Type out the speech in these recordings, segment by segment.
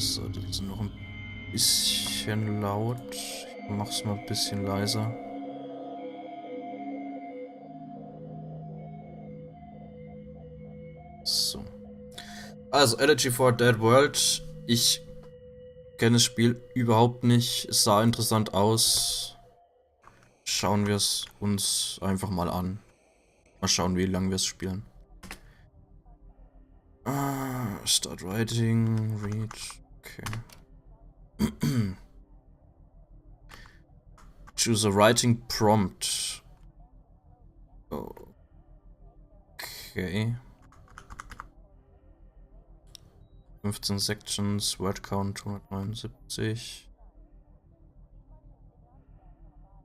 So, das ist noch ein bisschen laut. Ich mach's mal ein bisschen leiser. So. Also, Elegy for a Dead World. Ich kenne das Spiel überhaupt nicht. Es sah interessant aus. Schauen wir es uns einfach mal an. Mal schauen, wie lange wir es spielen. Start writing, read. Okay. Choose a writing prompt. Okay. 15 Sections, Word Count 179.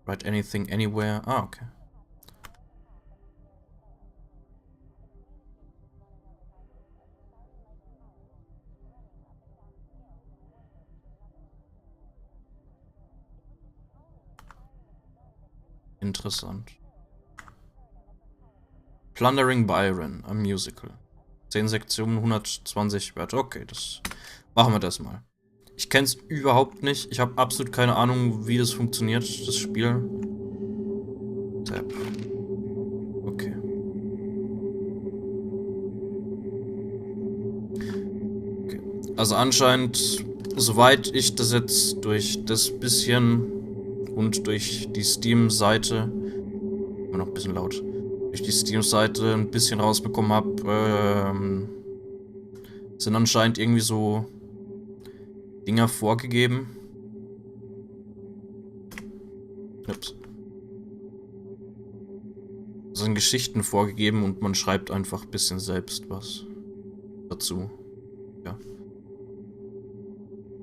Write anything, anywhere. Ah, okay. Interessant. Plundering Byron, a Musical. 10 Sektionen, 120 Wörter. Okay, das machen wir das mal. Ich kenne es überhaupt nicht. Ich habe absolut keine Ahnung, wie das funktioniert, das Spiel. Tab. Okay. Okay. Also anscheinend, soweit ich das jetzt durch das bisschen und durch die Steam-Seite, immer noch ein bisschen laut, durch die Steam-Seite ein bisschen rausbekommen habe, sind anscheinend irgendwie so Dinger vorgegeben. Ups. Sind Geschichten vorgegeben und man schreibt einfach ein bisschen selbst was dazu. Ja.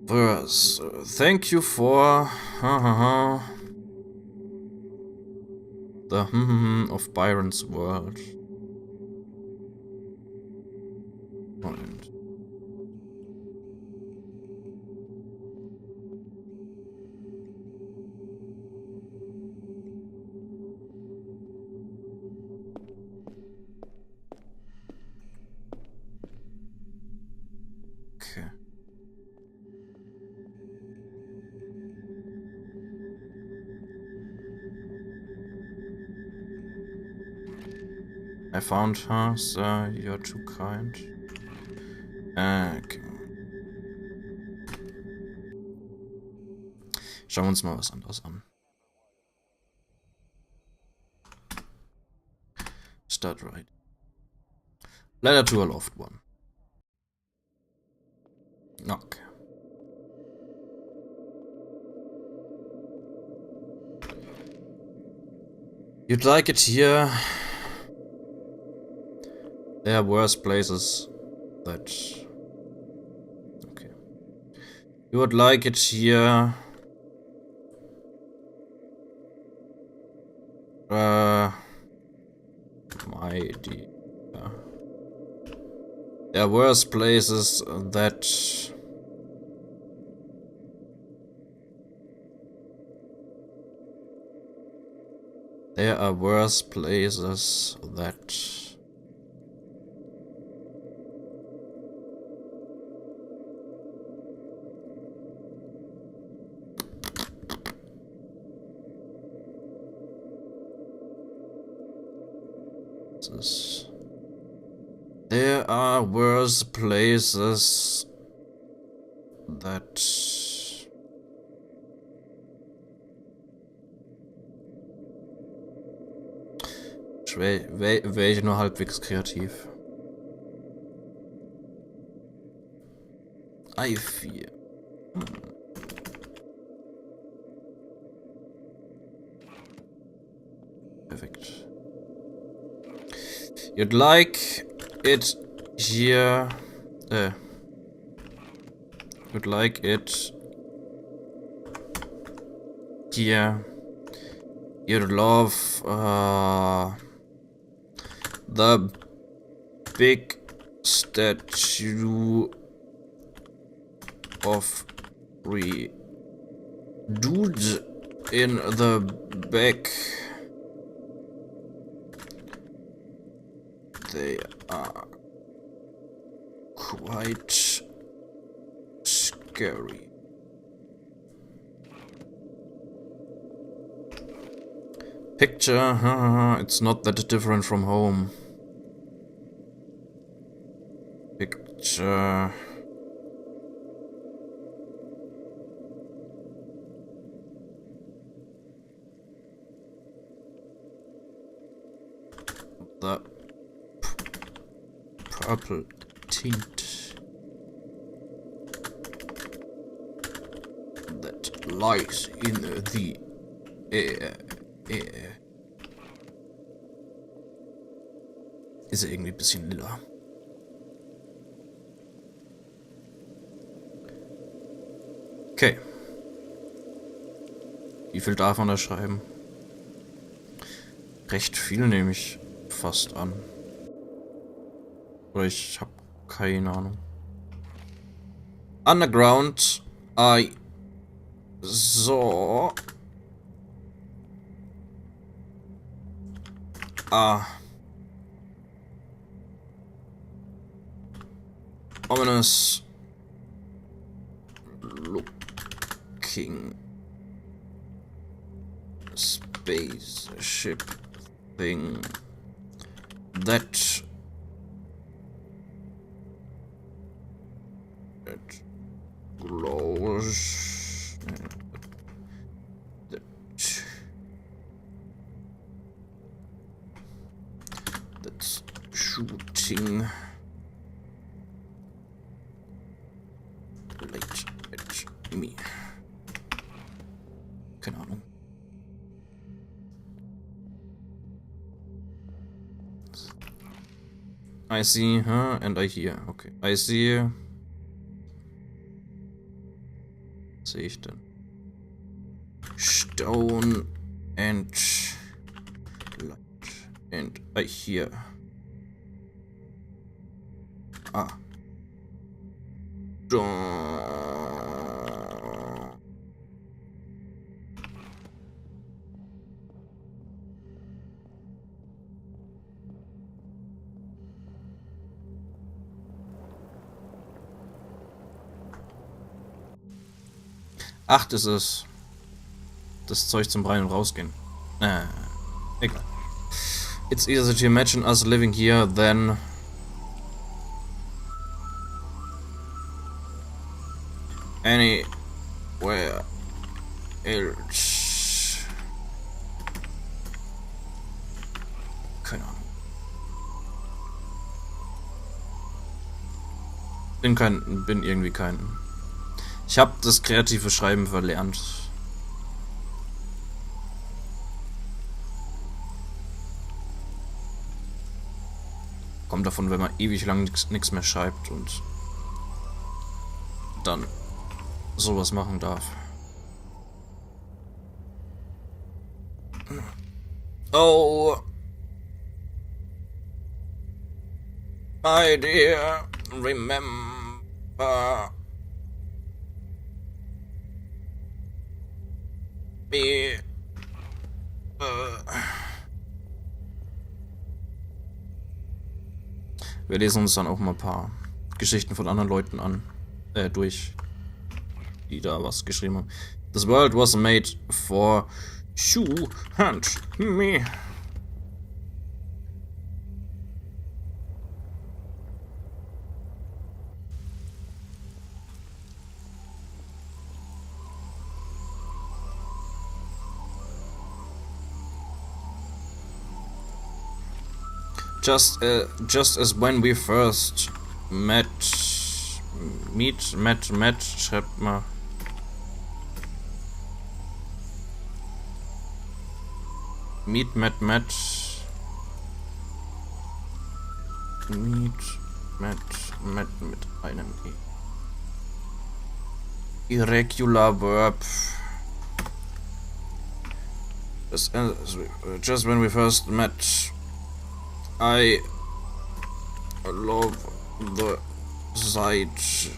Verse. Thank you for the of Byron's world. Moment. Okay. I found her, sir. You're too kind. Okay. Schauen wir uns mal was anderes an. Start right. Letter to a loved one. Okay. You'd like it here. There are worse places that... Okay. You would like it here. My dear. There are worse places that... There are worse places that... There are worse places that... Wäre ich nur halbwegs kreativ. I4. Perfekt. You'd like it here. You'd like it here. You'd love the big statue of dude in the back. They are quite scary. Picture, it's not that different from home. Picture. The purple tint that lies in the air. Ist er irgendwie ein bisschen lila. Okay. Wie viel darf man da schreiben? Recht viel nehme ich fast an. Oder ich habe keine Ahnung. Underground. So. Ominous looking spaceship thing that glows, that's shooting light at me. Keine Ahnung. I see, and I hear. Okay. I see. Was sehe ich denn? Stone and light. And I hear. Ach, das ist das Zeug zum Rein- und Rausgehen. Egal. It's easier to imagine us living here than anywhere else. Keine Ahnung. Bin irgendwie kein. Ich habe das kreative Schreiben verlernt. Kommt davon, wenn man ewig lang nichts mehr schreibt und dann sowas machen darf. Oh, my dear, remember me. Wir lesen uns dann auch mal ein paar Geschichten von anderen Leuten an, durch, die da was geschrieben haben. This world was made for you and me. Just as when we first met, schreibt mal. Met mit einem E. Irregular verb. Just when we first met, I love the sight.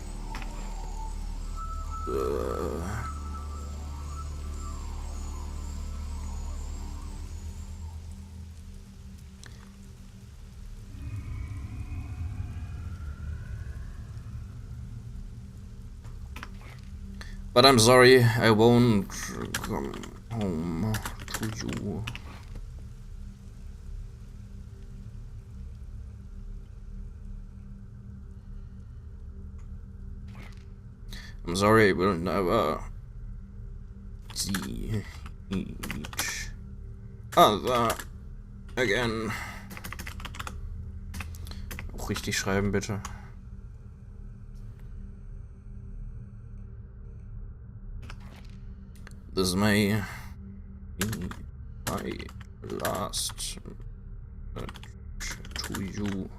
But I'm sorry, I won't come home to you. I'm sorry, we'll never see each other again. Auch richtig schreiben, bitte. This may be my last message to you.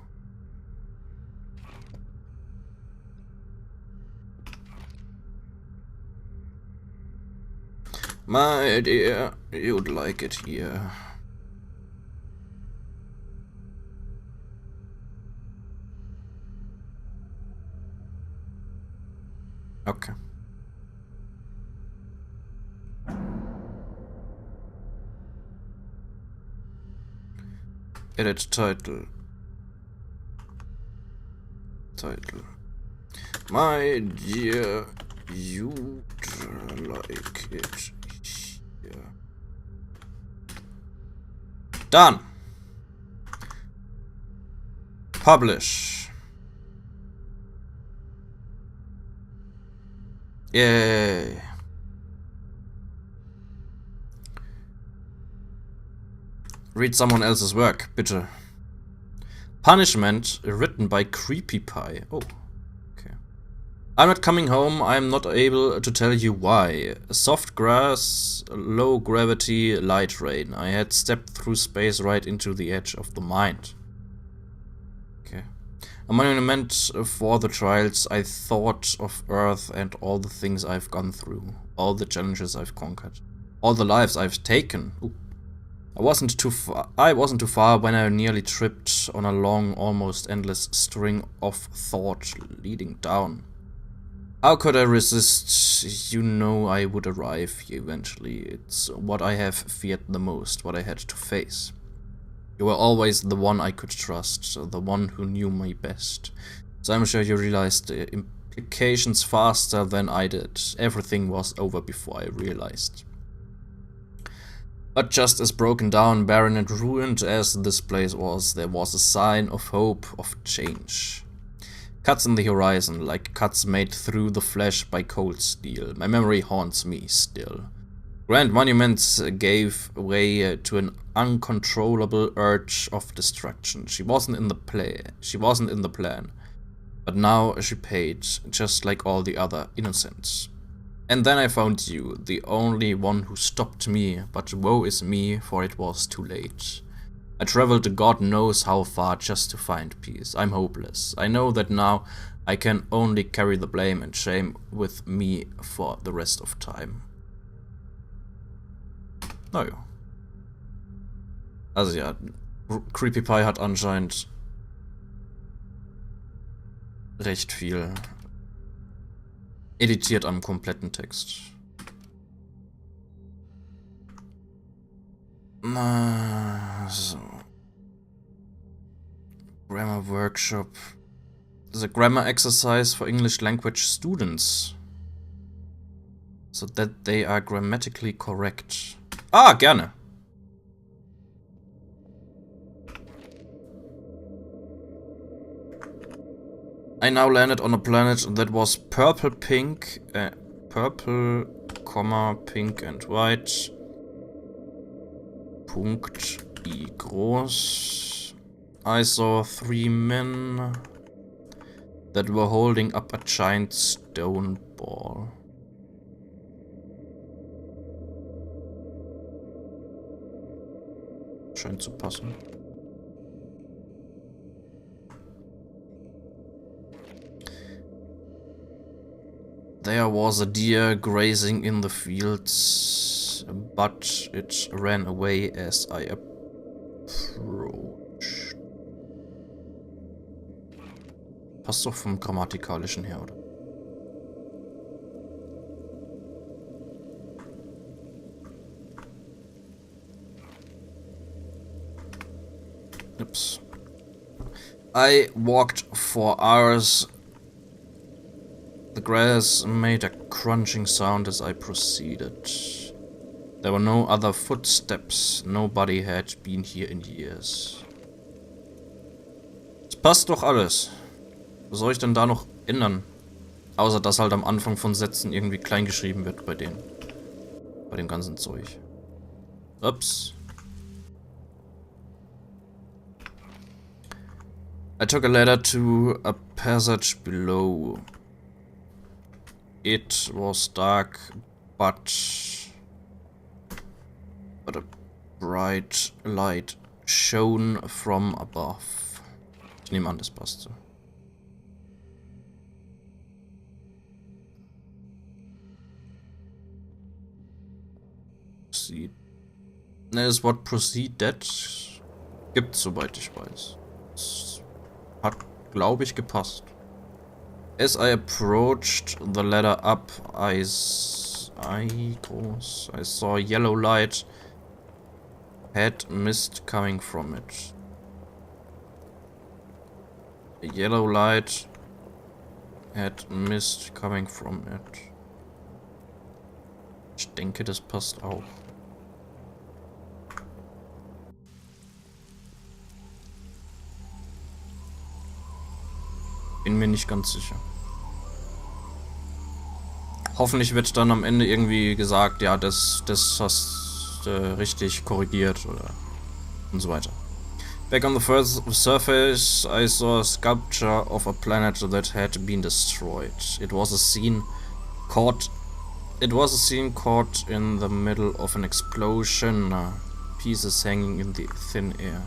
My dear, you'd like it here. Okay. Edit title. My dear, you'd like it here. Done. Publish. Yay. Read someone else's work, bitte. Punishment written by Creepy Pie. Oh, okay. I'm not coming home. I'm not able to tell you why. Soft grass, low gravity, light rain. I had stepped through space right into the edge of the mind. Okay. A monument for the trials I thought of Earth and all the things I've gone through. All the challenges I've conquered. All the lives I've taken. Ooh. I wasn't too far when I nearly tripped on a long, almost endless string of thought leading down. How could I resist? You know I would arrive eventually. It's what I have feared the most, what I had to face. You were always the one I could trust, the one who knew me best. So I'm sure you realized the implications faster than I did. Everything was over before I realized. But just as broken down, barren and ruined as this place was, there was a sign of hope, of change. Cuts in the horizon, like cuts made through the flesh by cold steel. My memory haunts me still. Grand monuments gave way to an uncontrollable urge of destruction. She wasn't in the plan. But now she paid, just like all the other innocents. And then I found you, the only one who stopped me, but woe is me, for it was too late. I traveled God knows how far just to find peace. I'm hopeless. I know that now I can only carry the blame and shame with me for the rest of time. Naja. Also ja, Creepy Pie hat anscheinend recht viel editiert am kompletten Text. So. Grammar workshop. The grammar exercise for English language students. So that they are grammatically correct. Ah, gerne. I now landed on a planet that was purple, pink, pink and white. Punkt I groß. I saw 3 men that were holding up a giant stone ball. Scheint zu passen. There was a deer grazing in the fields, but it ran away as I approached. Passt doch vom Grammatikalischen her, oder? Oops. I walked for hours. The grass made a crunching sound as I proceeded. There were no other footsteps. Nobody had been here in years. Es passt doch alles. Was soll ich denn da noch ändern? Außer, dass halt am Anfang von Sätzen irgendwie klein geschrieben wird bei denen. Bei dem ganzen Zeug. Ups. I took a ladder to a passage below. It was dark, but a bright light shone from above. Ich nehme an, das passt so. Proceed. Ne, das Wort proceeded gibt's, soweit ich weiß. Das hat, glaube ich, gepasst. As I approached the ladder up, I saw yellow light had mist coming from it. A yellow light had mist coming from it. Ich denke, das passt auch. Bin mir nicht ganz sicher. Hoffentlich wird dann am Ende irgendwie gesagt, ja, das hast du richtig korrigiert oder und so weiter. Back on the first surface, I saw a sculpture of a planet that had been destroyed. It was a scene caught in the middle of an explosion, pieces hanging in the thin air.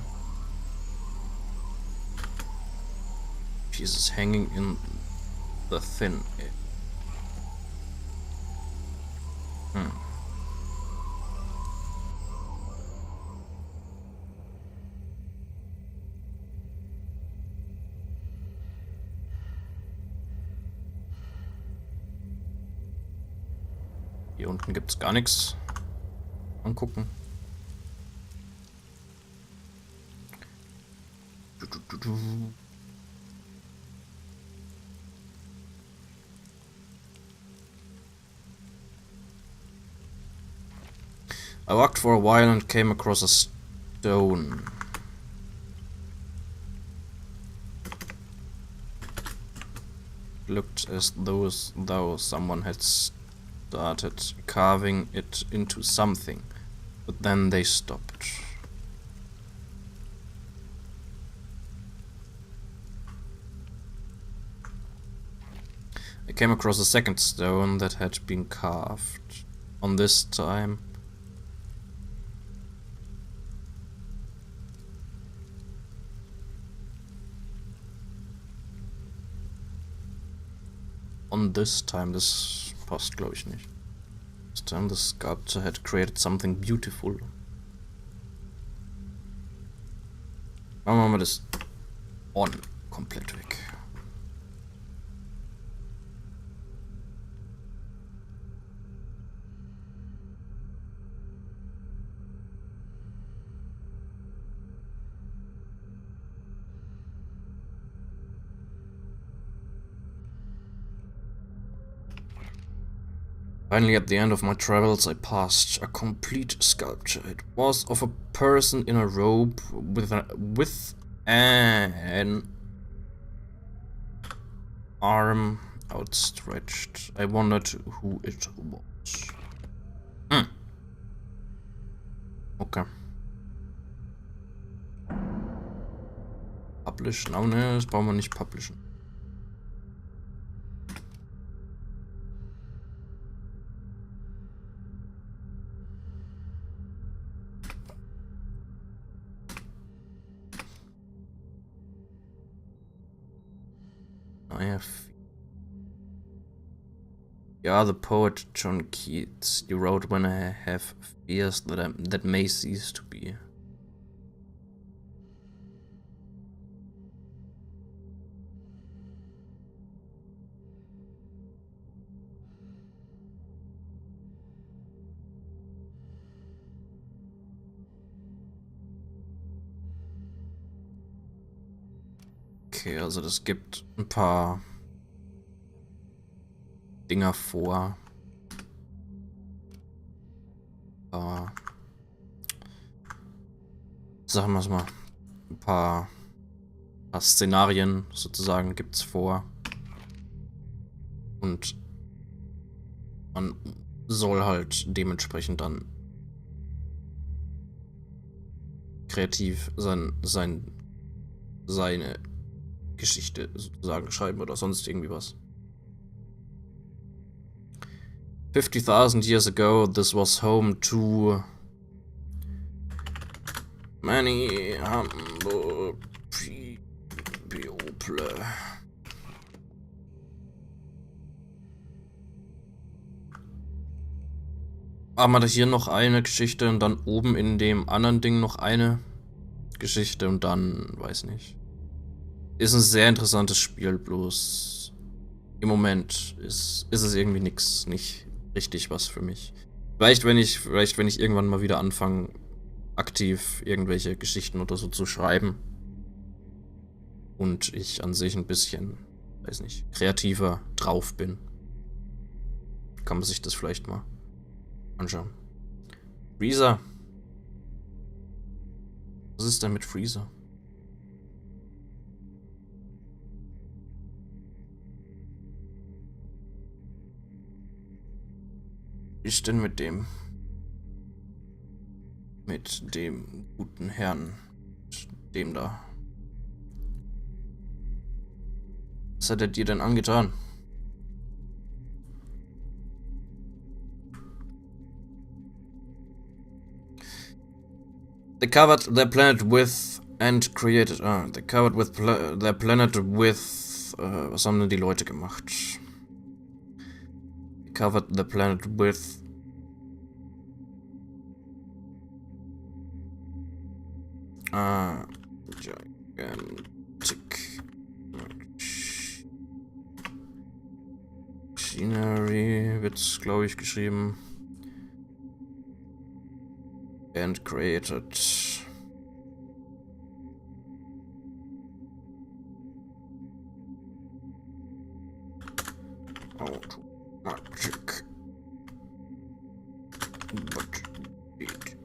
Pieces hanging in the thin air. Hier unten gibt's gar nichts. Angucken. I walked for a while and came across a stone. Looked as though someone had started carving it into something, but then they stopped. I came across a second stone that had been carved. On this time, this passt, glaube ich, nicht. This time the sculptor had created something beautiful. Machen wir das on komplett weg. Finally, at the end of my travels, I passed a complete sculpture. It was of a person in a robe with an arm outstretched. I wondered who it was. Okay. Publish? No, ne, das brauchen wir nicht publishen. Yeah, the poet John Keats. You wrote, "When I have fears that may cease to be." Okay, also das gibt ein paar Dinger vor. Sagen wir es mal. Ein paar Szenarien sozusagen gibt's vor. Und man soll halt dementsprechend dann kreativ seine Geschichte sozusagen schreiben oder sonst irgendwie was. 50,000 years ago, this was home to many humble people. Haben wir da hier noch eine Geschichte und dann oben in dem anderen Ding noch eine Geschichte und dann, weiß nicht. Ist ein sehr interessantes Spiel, bloß im Moment ist es irgendwie nicht richtig was für mich. Vielleicht, wenn ich irgendwann mal wieder anfange, aktiv irgendwelche Geschichten oder so zu schreiben und ich an sich ein bisschen, weiß nicht, kreativer drauf bin, kann man sich das vielleicht mal anschauen. Freezer. Was ist denn mit Freezer? Wie ist denn mit dem guten Herrn, dem da? Was hat er dir denn angetan? They covered their planet with and created. They covered with their planet with. Was haben denn die Leute gemacht? They covered the planet with. Gigantic machinery wird's, glaube ich, geschrieben. And created automatic but it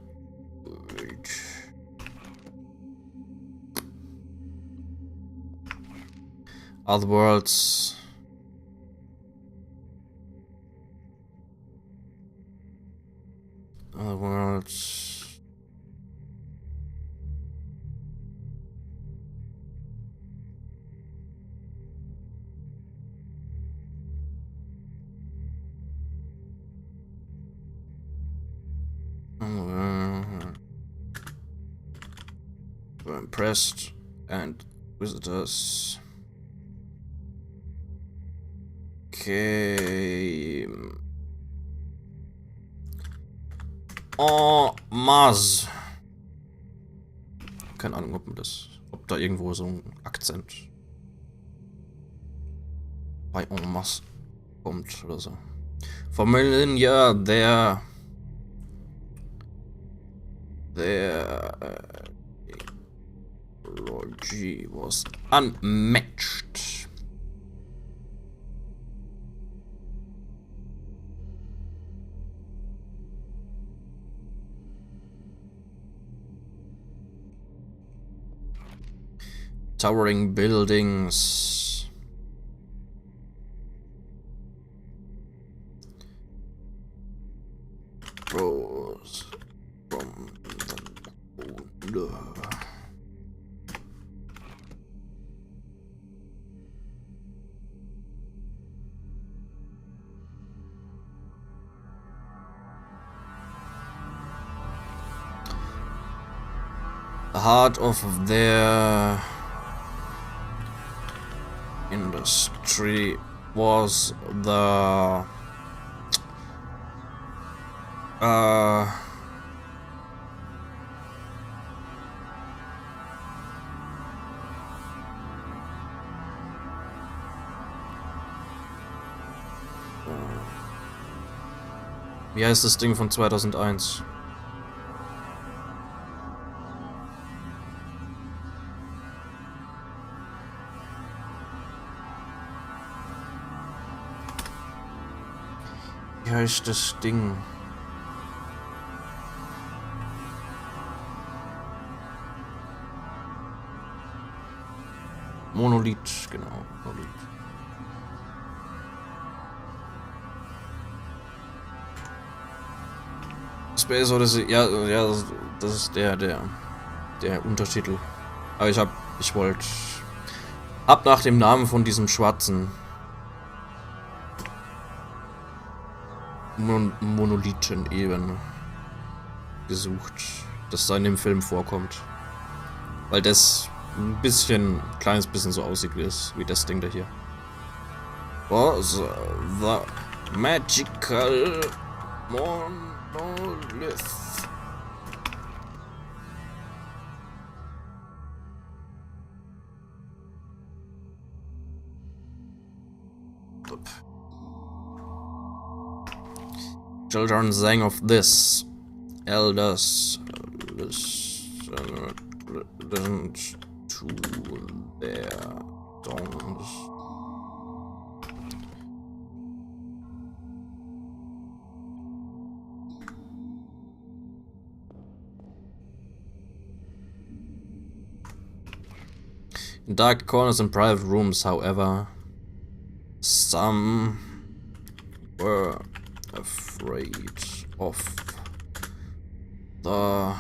other worlds were impressed and visitors came en masse. Keine Ahnung, ob da irgendwo so ein Akzent bei en masse kommt oder so. For millennia, their Elegy was unmatched. Towering buildings. Rose from the heart of their industry was the wie heißt das Ding von 2001? Wie heißt das Ding? Monolith, genau. Monolith. Space Odyssey, ja, das ist der Untertitel. Aber ich wollte ab nach dem Namen von diesem schwarzen Monolithen eben gesucht, das da in dem Film vorkommt. Weil das ein kleines bisschen so aussieht wie das Ding da hier. Was the magical monolith? Children sang of this. Elders listened to their songs. In dark corners and private rooms, however, some were afraid of the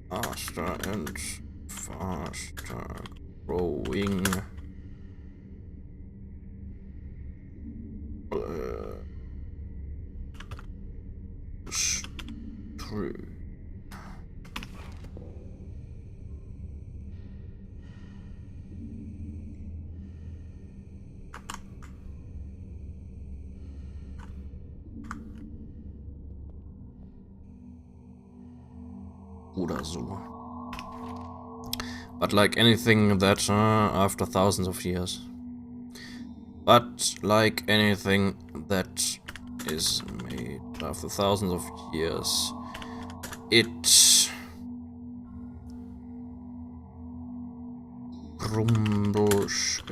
faster and faster growing true. Oder so. But like anything that after thousands of years. But like anything that is made after thousands of years, it crumbles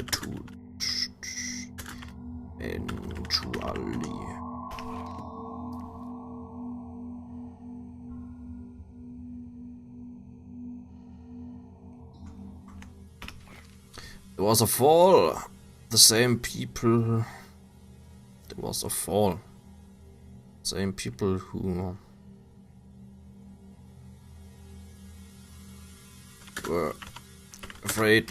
eventually. There was a fall. The same people. There was a fall. Same people who were afraid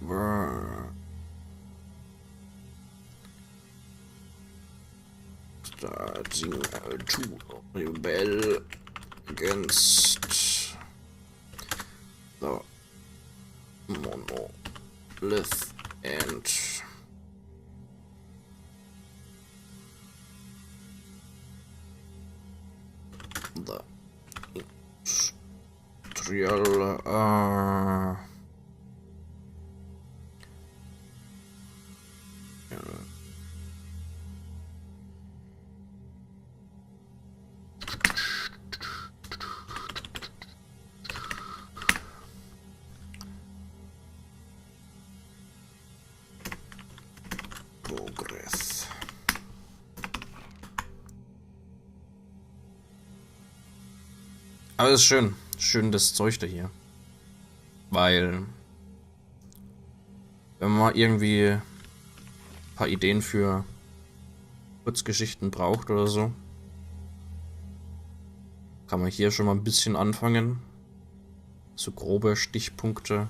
were starting to rebel against the monolith and the industrial progress. Aber es ist schön. Schön das Zeug da hier. Weil wenn man mal irgendwie ein paar Ideen für Kurzgeschichten braucht oder so, kann man hier schon mal ein bisschen anfangen. So grobe Stichpunkte,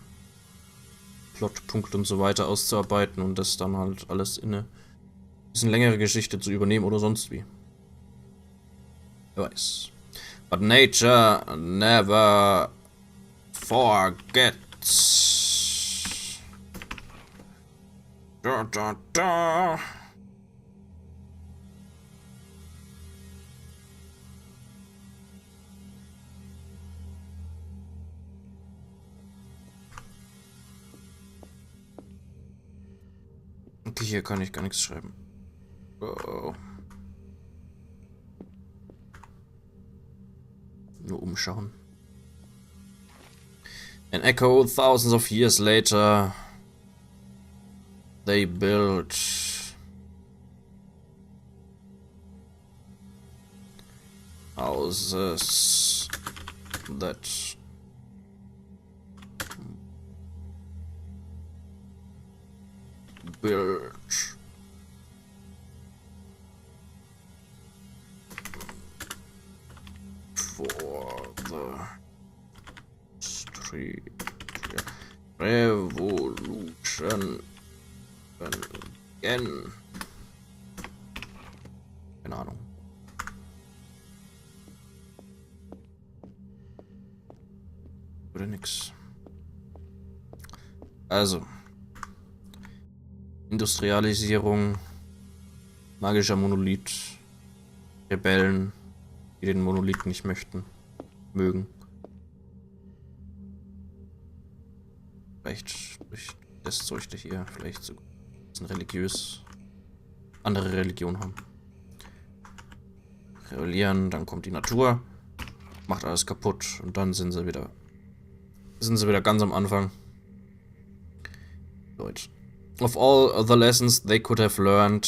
Plotpunkte und so weiter auszuarbeiten und das dann halt alles in eine bisschen längere Geschichte zu übernehmen oder sonst wie. Wer weiß. But nature never forgets. Da, da, da. Hier kann ich gar nichts schreiben. Oh. Nur umschauen. An echo thousands of years later, they built houses that built for the street revolution again. Keine Ahnung. Oder nix. Also. Industrialisierung. Magischer Monolith. Rebellen, die den Monolith nicht mögen. Vielleicht durch das Zeug hier, vielleicht so ein religiös andere Religion haben. Rebellieren, dann kommt die Natur, macht alles kaputt und dann sind sie wieder ganz am Anfang. Deutsch. Of all the lessons they could have learned,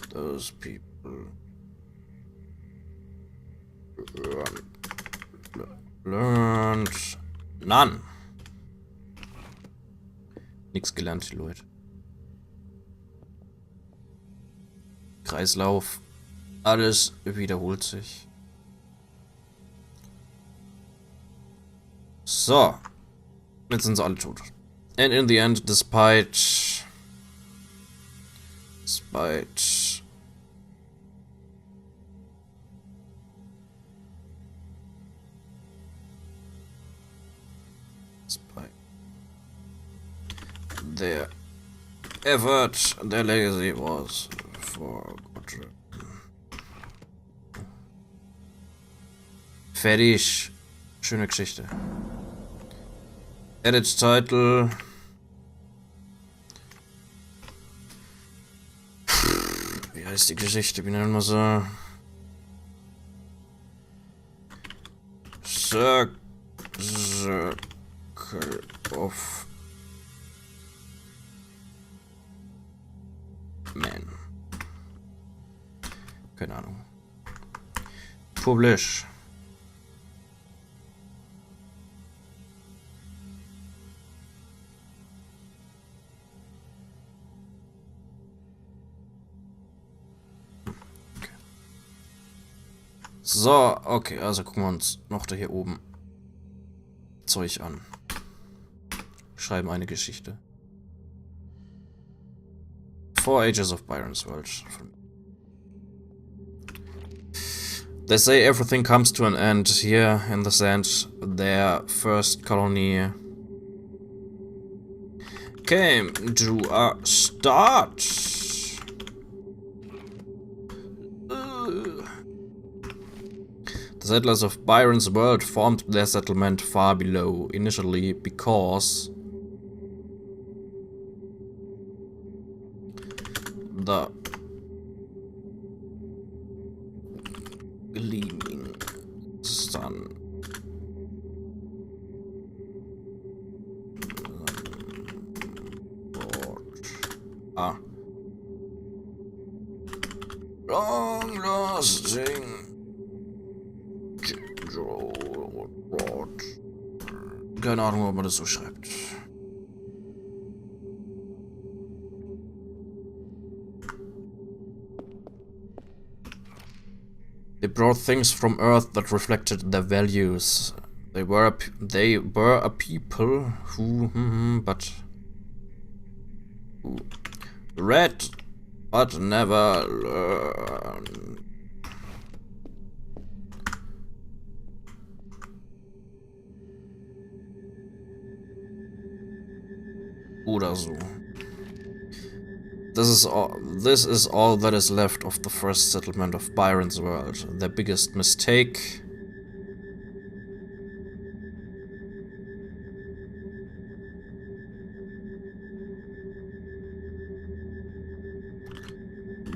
those people learned none. Nix gelernt, die Leute. Kreislauf. Alles wiederholt sich. So. Jetzt sind sie alle tot. And in the end, despite their effort, their legacy was forgotten. Fertig. Schöne Geschichte. Edit Title. Wie heißt die Geschichte? Wie nennen wir sie? Circle of Man. Keine Ahnung. Publish. So, okay, also gucken wir uns noch da hier oben Zeug an. Schreiben eine Geschichte. 4 Ages of Byron's World. They say everything comes to an end here in the sand. Their first colony came to a start. The settlers of Byron's World formed their settlement far below, initially because the gleaming sun long-lasting keine Ahnung, ob man das so schreibt. They brought things from Earth that reflected their values. They were a people who read but never learn. Oder so. This is all that is left of the first settlement of Byron's world. Their biggest mistake.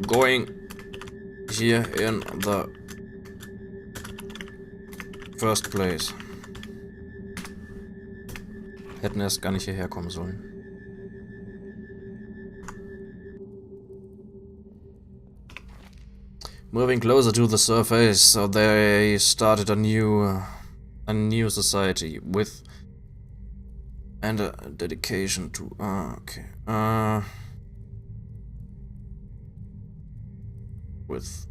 Going here in the first place. Hätten erst gar nicht hierher kommen sollen. Moving closer to the surface, so they started a new society with and a dedication to with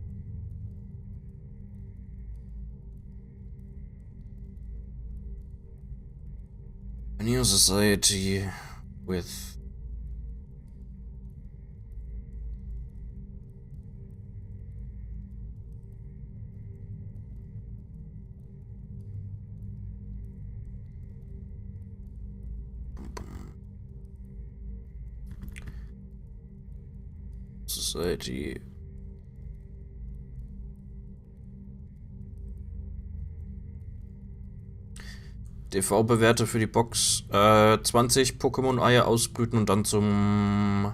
a new society with society. DV-Bewerte für die Box. 20 Pokémon-Eier ausbrüten und dann zum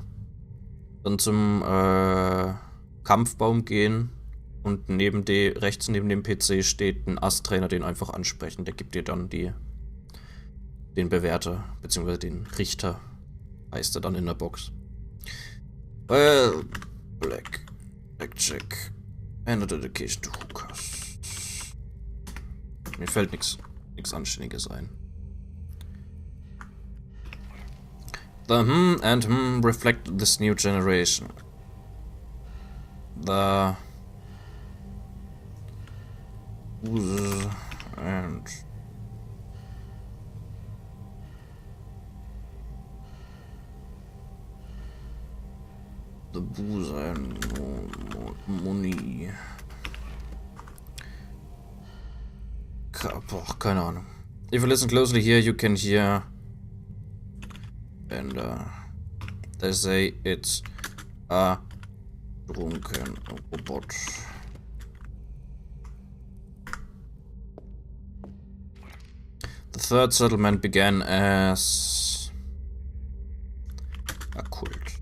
Kampfbaum gehen. Und rechts neben dem PC steht ein Ast-Trainer, den einfach ansprechen. Der gibt dir dann den Bewerter, beziehungsweise den Richter, heißt er dann in der Box. Well, Blackjack and a dedication to hookers. Mir fällt nichts Anständiges ein. The and reflect this new generation. The and the booze and money. Boah, keine Ahnung. If you listen closely here, you can hear, and they say it's a drunken robot. The third settlement began as a cult,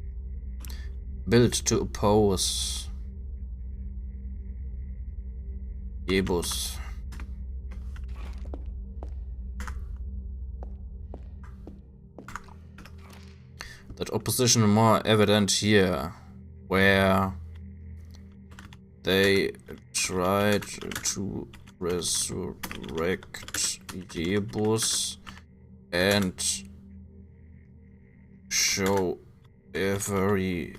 built to oppose Jebus. That opposition more evident here, where they tried to resurrect Jebus and show everyone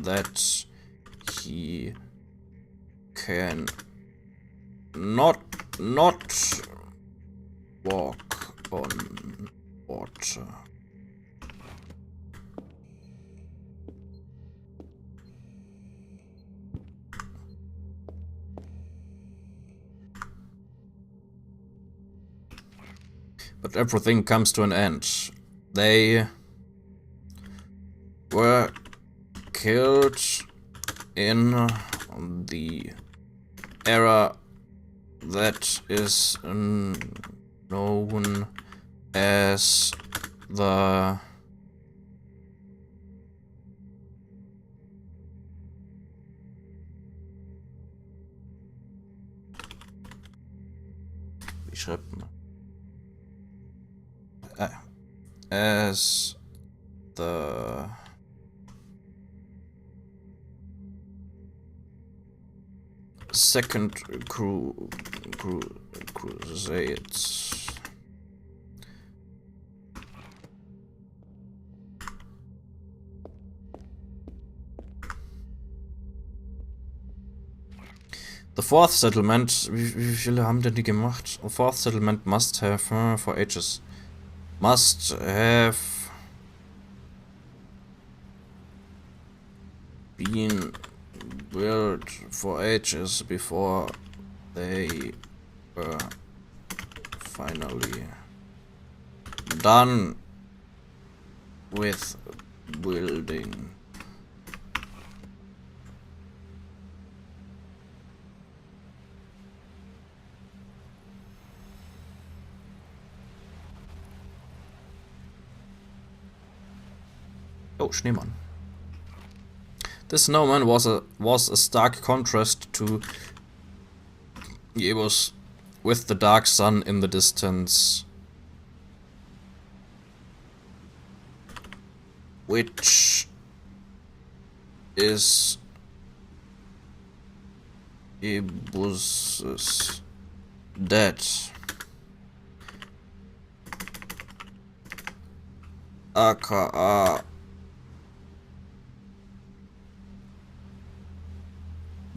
that he can not walk on water. But everything comes to an end. They were killed in the era that is known as the wie schreibt man? As the Second Crusades. The fourth settlement, wie viele haben denn die gemacht? The fourth settlement must have for ages. Must have been built for ages before they were finally done with building. Oh, Schneemann. The snowman was a stark contrast to Yebus, with the dark sun in the distance, which is Yebus's dead. aka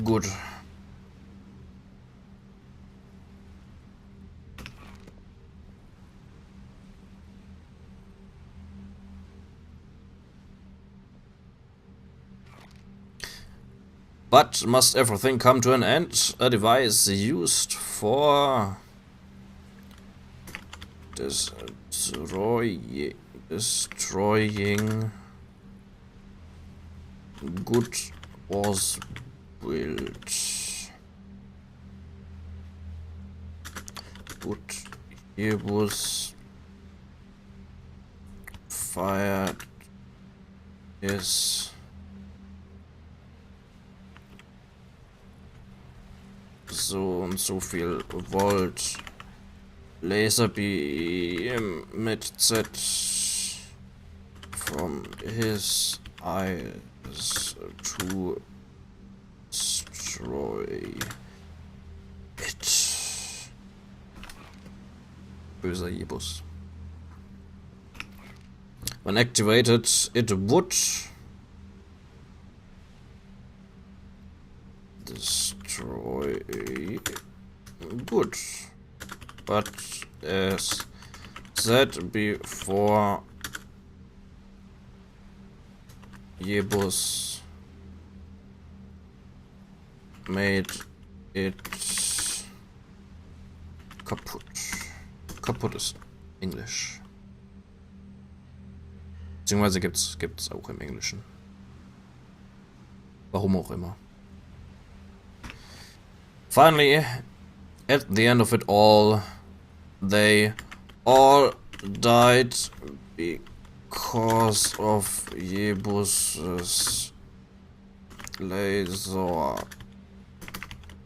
good. But must everything come to an end? A device used for destroying good was built. But here was fired is so und so viel Volt Laserbeam mit Z from his eyes to destroy it. Böser Jebus. When activated, it would destroy good, but as said before, Jebus made it kaputt. Kaputt ist Englisch. Beziehungsweise gibt's auch im Englischen. Warum auch immer. Finally, at the end of it all, they all died because of Jebus's laser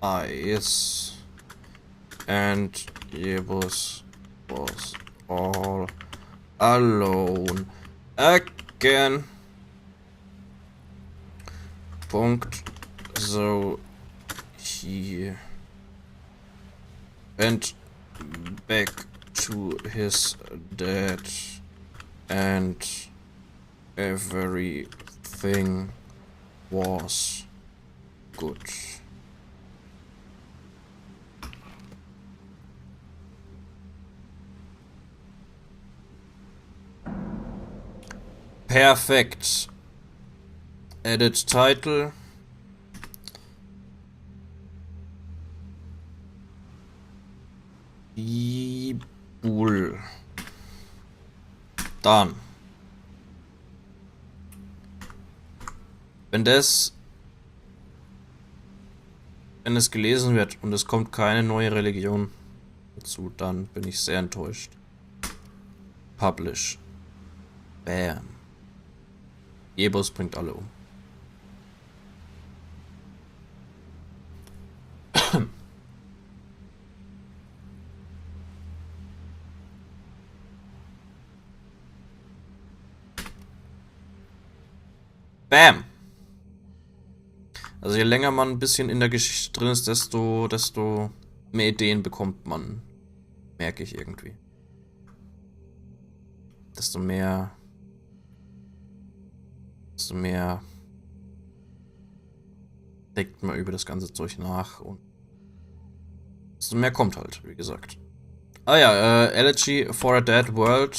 eyes, and Jebus was all alone again. Punkt. So he went back to his dad and everything was good. Perfekt. Edit title. Bull. Dann. Wenn es gelesen wird und es kommt keine neue Religion dazu, dann bin ich sehr enttäuscht. Publish. Bam. Jebus bringt alle um. Bam! Also je länger man ein bisschen in der Geschichte drin ist, desto mehr Ideen bekommt man. Merke ich irgendwie. Desto mehr denkt man über das ganze Zeug nach und desto mehr kommt halt, wie gesagt. Ah ja, Elegy for a Dead World.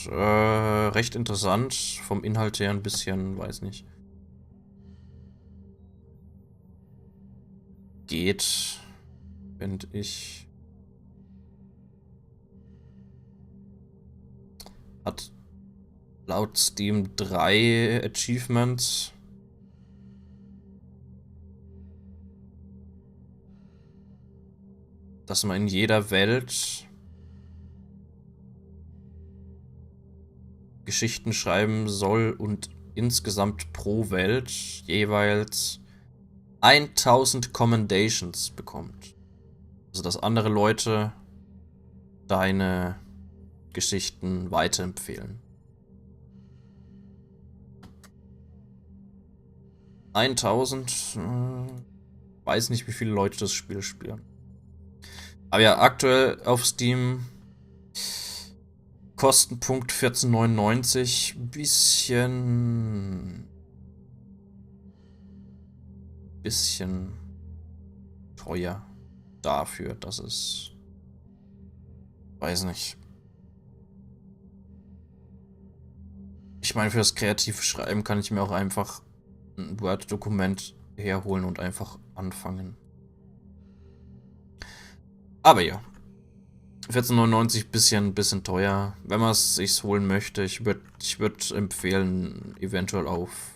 Recht interessant. Vom Inhalt her ein bisschen, weiß nicht. geht, finde ich. Hat laut Steam 3 Achievements. Dass man in jeder Welt Geschichten schreiben soll und insgesamt pro Welt jeweils 1000 Commendations bekommt. Also dass andere Leute deine Geschichten weiterempfehlen. 1000, weiß nicht, wie viele Leute das Spiel spielen. Aber ja, aktuell auf Steam Kostenpunkt 14,99. Bisschen teuer dafür, dass es, weiß nicht. Ich meine, für das kreative Schreiben kann ich mir auch einfach ein Word-Dokument herholen und einfach anfangen. Aber ja. 14,99 bisschen teuer. Wenn man es sich holen möchte, ich würd empfehlen, eventuell darauf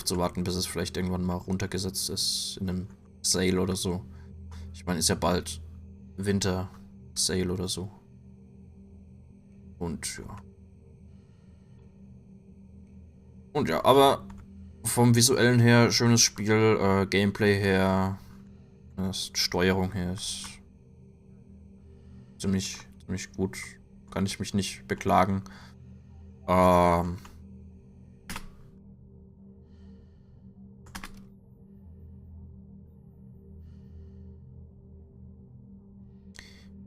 zu warten, bis es vielleicht irgendwann mal runtergesetzt ist in einem Sale oder so. Ich meine, ist ja bald Winter-Sale oder so. Und ja. Und ja, aber vom visuellen her, schönes Spiel, Gameplay her, Steuerung her ist ziemlich gut. Kann ich mich nicht beklagen.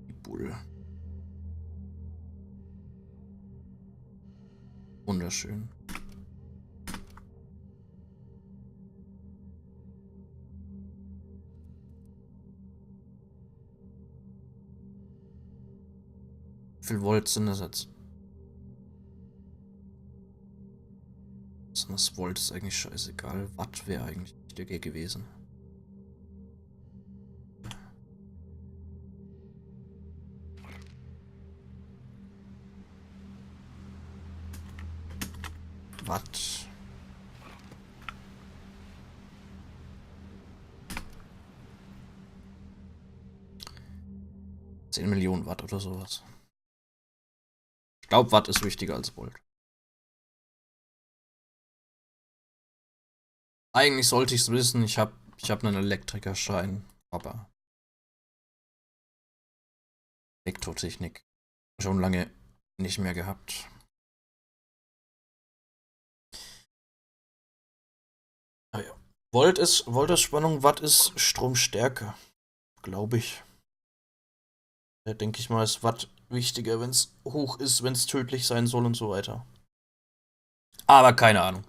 Die Bull. Wunderschön. Wie viel Volt sind das jetzt? Das Volt ist eigentlich scheißegal. Watt wäre eigentlich wichtiger gewesen. Watt. $10 Millionen Watt oder sowas. Ich glaube, Watt ist wichtiger als Volt. Eigentlich sollte ich es wissen. Ich hab einen Elektrikerschein, aber Elektrotechnik schon lange nicht mehr gehabt. Ah ja. Volt ist Spannung, Watt ist Stromstärke, glaube ich. Da denke ich mal, ist Watt wichtiger, wenn es hoch ist, wenn es tödlich sein soll und so weiter. Aber keine Ahnung.